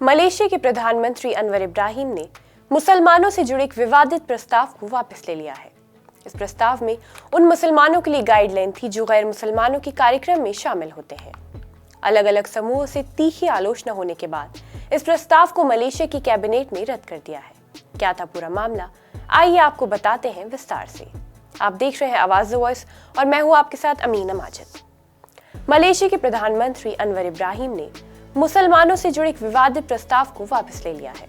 Malaysia के प्रधानमंत्री अनवर इब्राहिम ने मुसलमानों से जुड़े एक विवादित प्रस्ताव को वापस ले लिया है। इस प्रस्ताव में उन मुसलमानों के लिए गाइडलाइन थी जो गैर मुसलमानों के कार्यक्रम में शामिल होते हैं। अलग अलग समूहों से तीखी आलोचना होने के बाद इस प्रस्ताव को मलेशिया की कैबिनेट ने रद्द कर दिया है। क्या था पूरा मामला, आइए आपको बताते हैं विस्तार से। आप देख रहे हैं आवाज वॉइस और मैं हूं आपके साथ अमीना माजिद। मलेशिया के प्रधानमंत्री अनवर इब्राहिम ने मुसलमानों से जुड़े एक विवादित प्रस्ताव को वापस ले लिया है।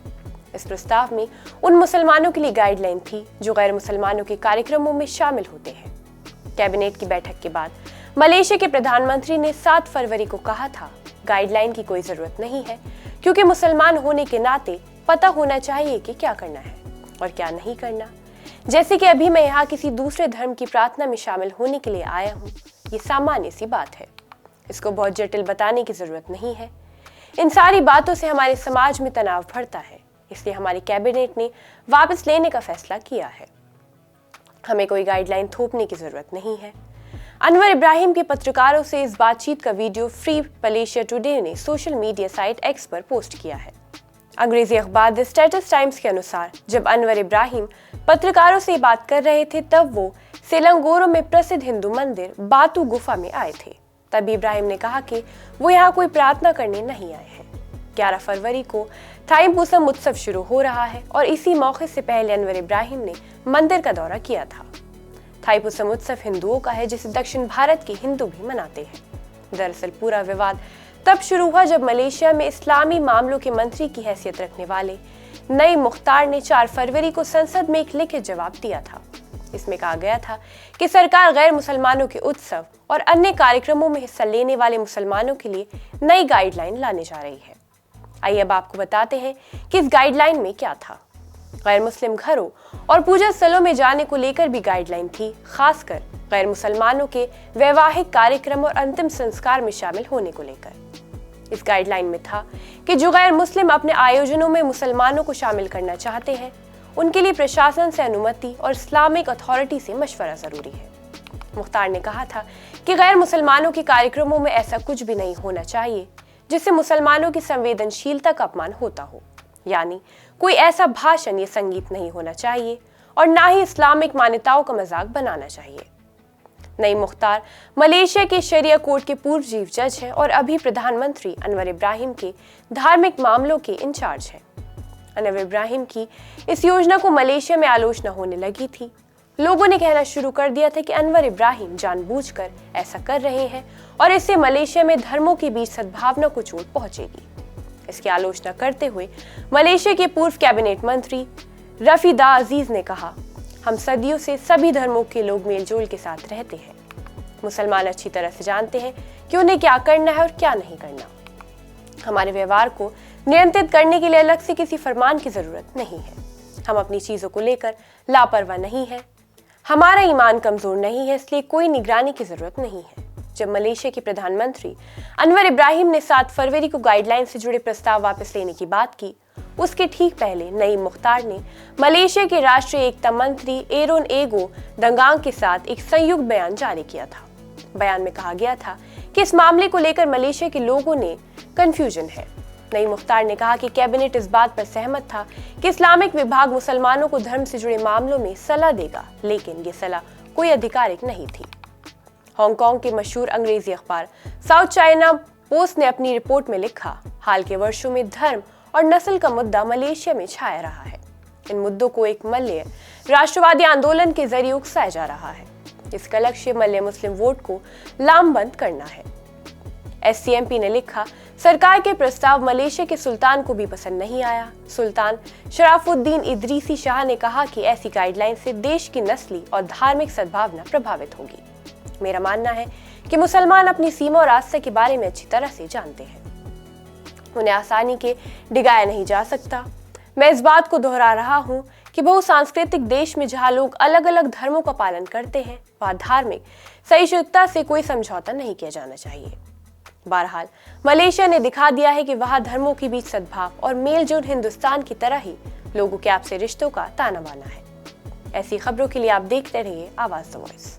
इस प्रस्ताव में उन मुसलमानों के लिए गाइडलाइन थी जो गैर मुसलमानों के कार्यक्रमों में शामिल होते हैं। कैबिनेट की बैठक के बाद मलेशिया के प्रधानमंत्री ने 7 फरवरी को कहा था, गाइडलाइन की कोई जरूरत नहीं है क्योंकि मुसलमान होने के नाते पता होना चाहिए कि क्या करना है और क्या नहीं करना। जैसे कि अभी मैं यहाँ किसी दूसरे धर्म की प्रार्थना में शामिल होने के लिए आया हूँ, ये सामान्य सी बात है, इसको बहुत जटिल बताने की जरूरत नहीं है। इन सारी बातों से हमारे समाज में तनाव बढ़ता है, इसलिए हमारी कैबिनेट ने वापस लेने का फैसला किया है। हमें कोई गाइडलाइन थोपने की जरूरत नहीं है। अनवर इब्राहिम के पत्रकारों से इस बातचीत का वीडियो फ्री मलेशिया टुडे ने सोशल मीडिया साइट एक्स पर पोस्ट किया है। अंग्रेजी अखबार द स्टेटस टाइम्स के अनुसार जब अनवर इब्राहिम पत्रकारों से बात कर रहे थे तब वो सेलंगोरो में प्रसिद्ध हिंदू मंदिर बातू गुफा में आए थे। तब इब्राहिम ने कहा कि वो यहाँ कोई प्रार्थना करने नहीं आए हैं। 11 फरवरी को थाईपुसम उत्सव शुरू हो रहा है और इसी मौके से पहले अनवर इब्राहिम ने मंदिर का दौरा किया था। थाईपुसम उत्सव हिंदुओं का है जिसे दक्षिण भारत के हिंदू भी मनाते हैं। दरअसल पूरा विवाद तब शुरू हुआ जब मलेशिया में इस्लामी मामलों के मंत्री की हैसियत रखने वाले नईम मुख्तार ने 4 फरवरी को संसद में एक लिखित जवाब दिया था। इसमें कहा गया था कि सरकार गैर मुसलमानों के उत्सव और अन्य कार्यक्रमों में हिस्सा लेने वाले मुसलमानों के लिए नई गाइडलाइन लाने जा रही है। आइए अब आपको बताते हैं कि इस गाइडलाइन में क्या था। गैर मुस्लिम घरों और पूजा स्थलों में जाने को लेकर भी गाइडलाइन थी, खासकर गैर मुसलमानों के वैवाहिक कार्यक्रम और अंतिम संस्कार में शामिल होने को लेकर। इस गाइडलाइन में था कि जो गैर मुस्लिम अपने आयोजनों में मुसलमानों को शामिल करना चाहते हैं उनके लिए प्रशासन से अनुमति और इस्लामिक अथॉरिटी से मशवरा जरूरी है। मुख्तार ने कहा था कि गैर मुसलमानों के कार्यक्रमों में ऐसा कुछ भी नहीं होना चाहिए जिससे मुसलमानों की संवेदनशीलता का अपमान होता हो, यानी कोई ऐसा भाषण या संगीत नहीं होना चाहिए और ना ही इस्लामिक मान्यताओं का मजाक बनाना चाहिए। नईम मुख्तार मलेशिया के शरिया कोर्ट के पूर्व चीफ जज हैं और अभी प्रधानमंत्री अनवर इब्राहिम के धार्मिक मामलों के इंचार्ज हैं। अनवर इब्राहिम की इस योजना को मलेशिया में आलोचना होने लगी थी। लोगों ने कहना शुरू कर दिया था कि अनवर इब्राहिम जानबूझकर ऐसा कर रहे हैं और इससे मलेशिया में धर्मों के बीच सद्भावना को चोट पहुंचेगी। इसकी आलोचना करते हुए मलेशिया के पूर्व कैबिनेट मंत्री रफीदा अजीज ने कहा, हम सदियों से सभी धर्मों के लोग मेलजोल के साथ रहते हैं। मुसलमान अच्छी तरह से जानते हैं कि उन्हें क्या करना है और क्या नहीं करना। हमारे व्यवहार को नियंत्रित करने के लिए अलग से किसी फरमान की जरूरत नहीं है। हम अपनी चीजों को लेकर लापरवाह नहीं है। हमारा ईमान कमजोर नहीं है, इसलिए कोई निगरानी की जरूरत नहीं है। जब मलेशिया के प्रधानमंत्री अनवर इब्राहिम ने 7 फरवरी को गाइडलाइन से जुड़े प्रस्ताव वापस लेने की बात की, उसके ठीक पहले नईम मुख्तार ने मलेशिया के राष्ट्रीय एकता मंत्री एरोन एगो दंगांग के साथ एक संयुक्त बयान जारी किया था। बयान में कहा गया था कि इस मामले को लेकर मलेशिया के लोगों ने कंफ्यूजन है। नईम मुख्तार ने कहा कि कैबिनेट इस बात पर सहमत था कि इस्लामिक विभाग मुसलमानों को धर्म से जुड़े मामलों में सलाह देगा, लेकिन ये सलाह कोई आधिकारिक नहीं थी। हांगकांग के मशहूर अंग्रेजी अखबार साउथ चाइना पोस्ट ने अपनी रिपोर्ट में लिखा, हाल के वर्षों में धर्म और नस्ल का मुद्दा मलेशिया में छाया रहा है। इन मुद्दों को एक मलय राष्ट्रवादी आंदोलन के जरिए उकसाया जा रहा है। इसका लक्ष्य मलय मुस्लिम वोट को लामबंद करना है। SCMP ने लिखा, सरकार के प्रस्ताव मलेशिया के सुल्तान को भी पसंद नहीं आया। सुल्तान शराफुद्दीन इदरीसी शाह ने कहा कि ऐसी गाइडलाइन से देश की नस्ली और धार्मिक सद्भावना प्रभावित होगी। मेरा मानना है कि मुसलमान अपनी सीमा और आस्था के बारे में अच्छी तरह से जानते हैं, उन्हें आसानी के डिगाया नहीं जा सकता। मैं इस बात को दोहरा रहा हूँ कि बहुसांस्कृतिक देश में जहाँ लोग अलग अलग धर्मों का पालन करते हैं, वहाँ धार्मिक सहिष्णुता से कोई समझौता नहीं किया जाना चाहिए। बहरहाल मलेशिया ने दिखा दिया है कि वहाँ धर्मों के बीच सद्भाव और मेलजोल हिंदुस्तान की तरह ही लोगों के आपसी रिश्तों का ताना बाना है। ऐसी खबरों के लिए आप देखते रहिए आवाज द वॉइस।